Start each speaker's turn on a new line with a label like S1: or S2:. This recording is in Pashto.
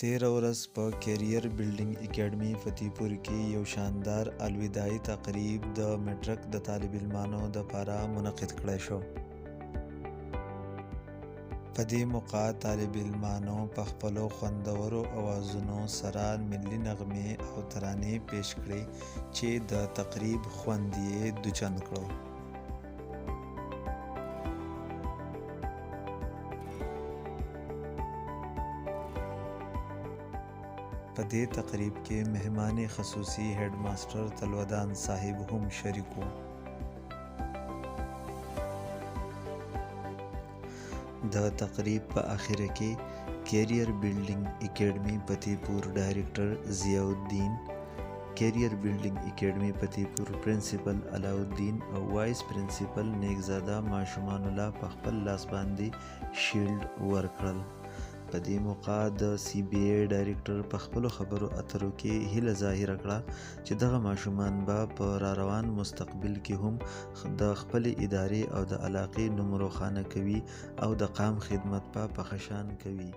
S1: تېره ورځ په کیریر بلډینګ اکیډمي فتحپور کې یو شاندار الوداعي تقریب د میټرک د طالب علمانو دپاره منعقد کړی شو. په دې موقع طالب علمانو په خپلو خوندورو اوازونو سره ملي نغمې او ترانې پیش کړې چې د تقریب خوند یې دوچن کړو. په دې تقریب کې مهمان خصوصي هیډ ماسټر تلودان صاحب هم شریک وو. د تقریب په اخره کې کیریر بلډینګ اکیډمي فتحپور ډایرکټر ضیاء الدین، کیریر بلډینګ اکیډمي فتحپور پرنسپل علاءالدین او وایس پرنسپل نیکزاده ماشومان الله په خپل لاس باندې شیلډ ورکړل. په دې موقع د سی بی ای ډایرکټر په خپلو خبرو اترو کې هیله ظاهره کړه چې دغه ماشومان به په راروان مستقبل کې هم د خپلې ادارې او د علاقې نوم روښانه کوي او د قام خدمت به په ښه شان کوي.